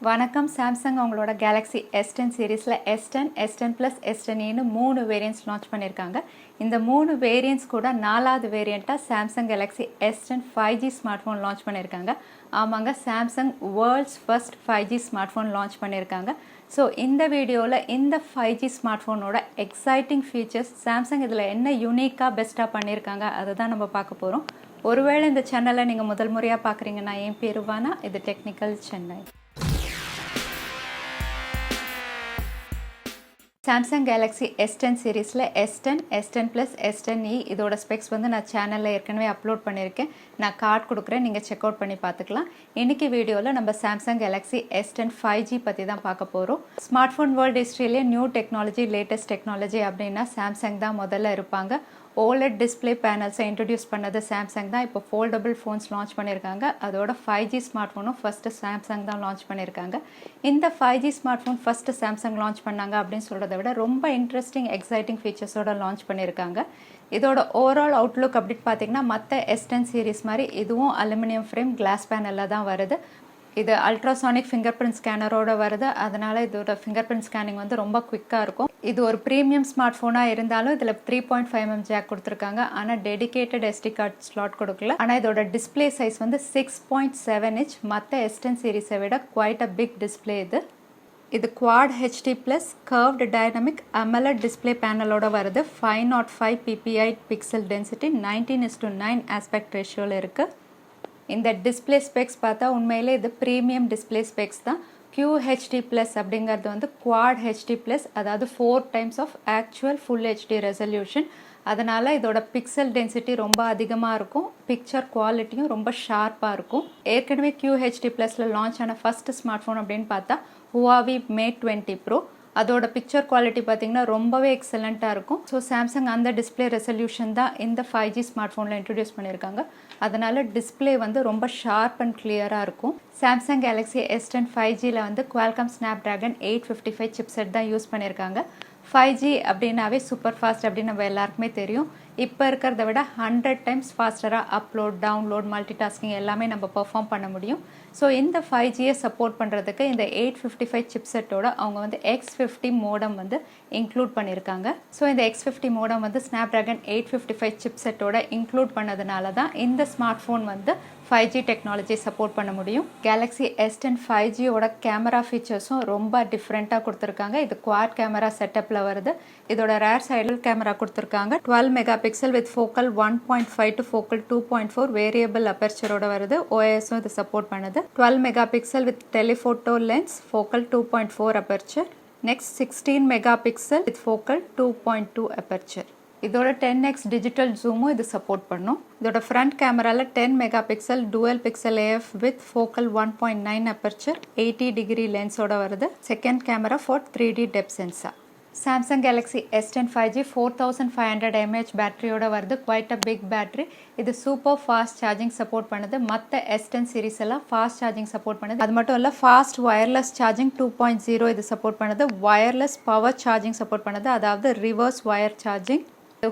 வணக்கம். சாம்சங் அவங்களோட Galaxy S10 சீரீஸில் S10, S10 Plus, S10eன்னு 3 variants launch பண்ணியிருக்காங்க. இந்த 3 வேரியன்ட்ஸ் கூட 4வது வேரியண்ட்டாக Samsung Galaxy S10-5G smart phone launch பண்ணியிருக்காங்க. ஆமாங்க, Samsung world's first 5G smart phone launch பண்ணியிருக்காங்க. ஸோ இந்த வீடியோவில் இந்த 5G ஸ்மார்ட் ஃபோனோட எக்ஸைட்டிங் ஃபீச்சர்ஸ், சாம்சங் இதில் என்ன யூனிக்காக பெஸ்ட்டாக பண்ணியிருக்காங்க அதை தான் நம்ம பார்க்க போகிறோம். ஒருவேளை இந்த சேனலை நீங்கள் முதல் முறையாக பார்க்குறீங்கன்னா, என் பேர் வானா, இது technical Chennai. Samsung Galaxy S10 சீரீஸில் S10, S10 Plus, S10e இதோட ஸ்பெக்ஸ் வந்து நான் சேனலில் ஏற்கனவே அப்லோட் பண்ணியிருக்கேன். நான் கார்டு கொடுக்குறேன், நீங்கள் செக் அவுட் பண்ணி பார்த்துக்கலாம். இன்றைக்கி வீடியோவில் நம்ம சாம்சங் Galaxy S10-5G பற்றி தான் பார்க்க போகிறோம். ஸ்மார்ட் ஃபோன் வேர்ல்டு ஹிஸ்ட்ரியிலே நியூ டெக்னாலஜி, லேட்டஸ்ட் டெக்னாலஜி அப்படின்னா சாம்சங் தான் முதல்ல இருப்பாங்க. OLED டிஸ்பிளே பேனல்ஸை இன்ட்ரடியூஸ் பண்ணது சாம்சங் தான். இப்போ ஃபோல்டபுள் ஃபோன்ஸ் லான்ச் பண்ணியிருக்காங்க. அதோட 5G ஸ்மார்ட் ஃபோனும் ஃபஸ்ட்டு சாம்சங் தான் லான்ச் பண்ணியிருக்காங்க. இந்த 5G smart phone first Samsung launch பண்ணாங்க அப்படின்னு சொல்கிறத விட ரொம்ப இன்ட்ரெஸ்டிங், எக்ஸைட்டிங் ஃபீச்சர்ஸோட லான்ச் பண்ணியிருக்காங்க. இதோட ஓவரால் அவுட்லுக் அப்படின்னு பார்த்தீங்கன்னா, மற்ற S10 சீரீஸ் மாதிரி இதுவும் அலுமினியம் ஃப்ரேம் கிளாஸ் பேனலில் தான் வருது. இது அல்ட்ராசானிக் ஃபிங்கர் பிரிண்ட் ஸ்கேனரோட வருது. அதனால் இதோட ஃபிங்கர் பிரிண்ட் ஸ்கேனிங் வந்து ரொம்ப குவிக்காக இருக்கும். இது ஒரு ப்ரீமியம் ஸ்மார்ட் ஃபோனாக இருந்தாலும் இதில் 3.5mm ஜாக் கொடுத்துருக்காங்க. ஆனால் டெடிகேட்டட் SD கார்டு ஸ்லாட் கொடுக்கல. ஆனால் இதோட டிஸ்பிளே சைஸ் வந்து 6.7 inch. மற்ற S10 சீரீஸை விட குவைட் அ பிக் டிஸ்பிளே இது quad HD plus curved dynamic AMOLED display பேனலோட வருது. 505 ppi பிக்சல் டென்சிட்டி, 19:9 ஆஸ்பெக்ட் ரேஷியோவில் இருக்குது. இந்த டிஸ்பிளே ஸ்பெக்ஸ் பார்த்தா உண்மையிலே இது ப்ரீமியம் டிஸ்பிளே ஸ்பெக்ஸ் தான். QHD ப்ளஸ் அப்படிங்கிறது வந்து குவாட் HD ப்ளஸ், அதாவது 4 times of actual full HD resolution. அதனால் இதோட பிக்சல் டென்சிட்டி ரொம்ப அதிகமாக இருக்கும். பிக்சர் குவாலிட்டியும் ரொம்ப ஷார்ப்பாக இருக்கும். ஏற்கனவே QHD ப்ளஸில் லான்ச் ஆன ஃபஸ்ட்டு ஸ்மார்ட் ஃபோன் அப்படின்னு பார்த்தா Huawei Mate 20 Pro. அதோட பிக்சர் குவாலிட்டி பார்த்திங்கன்னா ரொம்பவே எக்ஸலண்ட்டாக இருக்கும். ஸோ சாம்சங் அந்த டிஸ்பிளே ரெசல்யூஷன் தான் இந்த 5G ஸ்மார்ட் ஃபோனில் இன்ட்ரடியூஸ் பண்ணியிருக்காங்க. அதனால் டிஸ்பிளே வந்து ரொம்ப ஷார்ப் அண்ட் கிளியராக இருக்கும். சாம்சங் Galaxy S10-5Gயில் வந்து Qualcomm Snapdragon 855 சிப்செட் தான் யூஸ் பண்ணியிருக்காங்க. 5G அப்படின்னாவே சூப்பர் ஃபாஸ்ட் அப்படின்னு நம்ம எல்லாருக்குமே தெரியும். இப்போ இருக்கிறத விட 100 times ஃபாஸ்டராக அப்லோட், டவுன்லோட், மல்டி டாஸ்கிங் எல்லாமே நம்ம பெர்ஃபார்ம் பண்ண முடியும். ஸோ இந்த 5Gயை சப்போர்ட் பண்ணுறதுக்கு இந்த 855 சிப்செட்டோட அவங்க வந்து X50 மோடம் வந்து இன்க்ளூட் பண்ணியிருக்காங்க. ஸோ இந்த X50 மோடம் வந்து Snapdragon 855 சிப்செட்டோட இன்க்ளூட் பண்ணதுனால தான் இந்த ஸ்மார்ட் ஃபோன் வந்து 5G டெக்னாலஜி சப்போர்ட் பண்ண முடியும். Galaxy S10-5Gயோட கேமரா ஃபீச்சர்ஸும் ரொம்ப டிஃப்ரெண்ட்டாக கொடுத்துருக்காங்க. இது குவாட் கேமரா செட்டப்பில் வருது. இதோட ரேர் சைடில் கேமரா கொடுத்துருக்காங்க. 12 megapixel with focal 1.5 to focal 2.4 variable அப்பர்ச்சரோட வருது. OISம் இது சப்போர்ட் பண்ணுது. 12 megapixel with telephoto lens, focal 2.4 aperture. Next 16 megapixel with focal 2.2 aperture. இதோட 10x டிஜிட்டல் ஜூமும் இது சப்போர்ட் பண்ணும். இதோட ஃப்ரண்ட் கேமராவில் 10 megapixel dual pixel AF with focal 1.9 aperture, 80 degree லென்ஸோட வருது. Second camera for 3D depth sensor. Samsung Galaxy S10-5G 4500 mAh பேட்டரியோட வருது. Quite a big battery. இது சூப்பர் ஃபாஸ்ட் சார்ஜிங் சப்போர்ட் பண்ணுது. மற்ற S10 சீரீஸ் எல்லாம் ஃபாஸ்ட் சார்ஜிங் சப்போர்ட் பண்ணுது. அது மட்டும் இல்லை, ஃபாஸ்ட் வயர்லெஸ் சார்ஜிங் 2.0 இது சப்போர்ட் பண்ணுது. வயர்லெஸ் பவர் சார்ஜிங் சப்போர்ட் பண்ணுது, அதாவது reverse wire charging.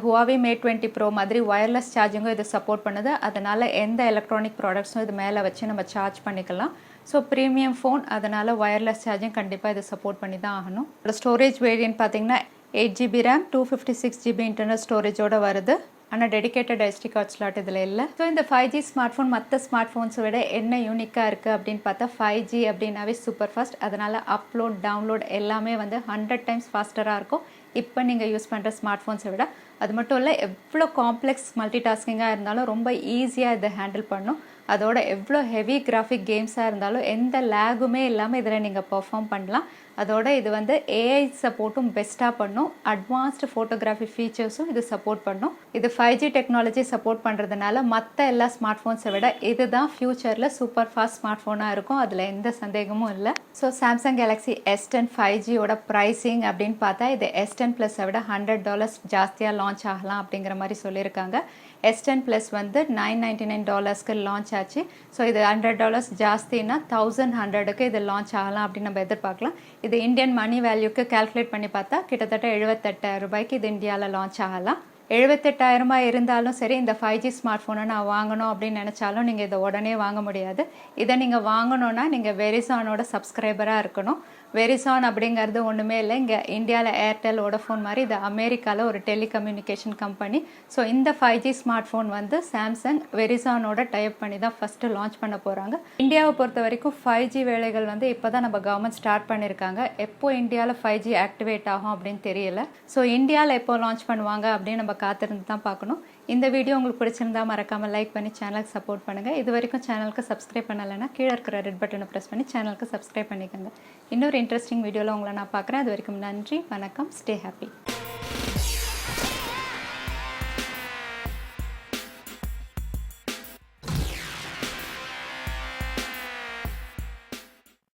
Huawei Mate 20 Pro மாதிரி வயர்லெஸ் சார்ஜிங்கும் இது சப்போர்ட் பண்ணுது. அதனால் எந்த எலக்ட்ரானிக் ப்ராடக்ட்ஸும் இது மேலே வச்சு நம்ம சார்ஜ் பண்ணிக்கலாம். ஸோ ப்ரீமியம் ஃபோன், அதனால் வயர்லெஸ் சார்ஜிங் கண்டிப்பாக இது சப்போர்ட் பண்ணி தான் ஆகணும். ஸ்டோரேஜ் வேரியன்ட் பார்த்தீங்கன்னா 8GB RAM, 256GB இன்டர்னல் ஸ்டோரேஜோட வருது. ஆனால் டெடிகேட்டட் SD கார்டு ஸ்லாட் இதில் இல்லை. ஸோ இந்த 5G ஸ்மார்ட் ஃபோன் மற்ற ஸ்மார்ட் ஃபோன்ஸை விட என்ன யூனிக்காக இருக்குது அப்படின்னு பார்த்தா, 5G அப்படின்னாவே சூப்பர் ஃபாஸ்ட். அதனால் அப்லோட், டவுன்லோட் எல்லாமே வந்து 100 times ஃபாஸ்டராக இருக்கும் இப்போ நீங்கள் யூஸ் பண்ணுற ஸ்மார்ட் ஃபோன்ஸை விட. அது மட்டும் இல்லை, எவ்வளோ காம்ப்ளெக்ஸ் மல்டி டாஸ்கிங்காக இருந்தாலும் ரொம்ப ஈஸியாக இதை ஹேண்டில் பண்ணும். அதோட எவ்வளோ ஹெவி கிராஃபிக் கேம்ஸாக இருந்தாலும் எந்த லேகுமே இல்லாமல் இதில் நீங்கள் பெர்ஃபார்ம் பண்ணலாம். அதோட இது வந்து AI சப்போர்ட்டும் பெஸ்ட்டாக பண்ணும். அட்வான்ஸ்டு ஃபோட்டோகிராஃபி ஃபீச்சர்ஸும் இது சப்போர்ட் பண்ணும். இது 5G டெக்னாலஜி சப்போர்ட் பண்ணுறதுனால மற்ற எல்லா ஸ்மார்ட் ஃபோன்ஸை விட இதுதான் ஃப்யூச்சரில் சூப்பர் ஃபாஸ்ட் ஸ்மார்ட் ஃபோனாக இருக்கும். அதில் எந்த சந்தேகமும் இல்லை. ஸோ சாம்சங் Galaxy S10-5Gயோட ப்ரைஸிங் அப்படின்னு பார்த்தா, இது S10 ப்ளஸை விட $100 ஜாஸ்தியாக லான்ச் ஆகலாம் அப்படிங்கிற மாதிரி சொல்லியிருக்காங்க. S10 Plus வந்து $999க்கு லான்ச் ஆச்சு. ஸோ இது $100 ஜாஸ்தின்னா 1100க்கு இது லான்ச் ஆகலாம் அப்படின்னு நம்ம எதிர்பார்க்கலாம். இது இந்தியன் மணி வேல்யூக்கு கால்குலேட் பண்ணி பார்த்தா கிட்டத்தட்ட 78,000 ரூபாய்க்கு இது இந்தியாவில் லான்ச் ஆகலாம். 78,000 இருந்தாலும் சரி இந்த 5G ஸ்மார்ட் ஃபோனை நான் வாங்கணும் அப்படின்னு நினச்சாலும் நீங்கள் இதை உடனே வாங்க முடியாது. இதை நீங்கள் வாங்கணுன்னா நீங்கள் வெரிசானோட சப்ஸ்கிரைபராக இருக்கணும். வெரிசான் அப்படிங்கிறது ஒன்றுமே இல்லை, இங்கே இந்தியாவில் ஏர்டெல் வோடஃபோன் மாதிரி இது அமெரிக்காவில் ஒரு டெலிகம்யூனிகேஷன் கம்பெனி. ஸோ இந்த 5G ஸ்மார்ட் ஃபோன் வந்து சாம்சங் வெரிசானோட டைப் பண்ணி தான் ஃபஸ்ட்டு லான்ச் பண்ண போகிறாங்க. இந்தியாவை பொறுத்த வரைக்கும் 5G வேலைகள் வந்து இப்போ தான் நம்ம கவர்மெண்ட் ஸ்டார்ட் பண்ணியிருக்காங்க. எப்போ இந்தியாவில் 5G ஆக்டிவேட் ஆகும் அப்படின்னு தெரியல. ஸோ இந்தியாவில் எப்போ லான்ச் பண்ணுவாங்க அப்படின்னு நம்ம காத்திருந்து தான் பார்க்கணும். இந்த வீடியோ உங்களுக்கு பிடிச்சிருந்தா மறக்காமல் லைக் பண்ணி சேனலுக்கு சப்போர்ட் பண்ணுங்கள். இது வரைக்கும் சேனலுக்கு சப்ஸ்கிரைப் பண்ணலைன்னா கீழே இருக்கிற ரெட் பட்டனை ப்ரெஸ் பண்ணி சேனலுக்கு சப்ஸ்கிரைப் பண்ணிக்கோங்க. இன்னொரு இன்ட்ரெஸ்டிங் வீடியோவில் உங்களை நான் பார்க்குறேன். அது வரைக்கும் நன்றி, வணக்கம், ஸ்டே ஹாப்பி.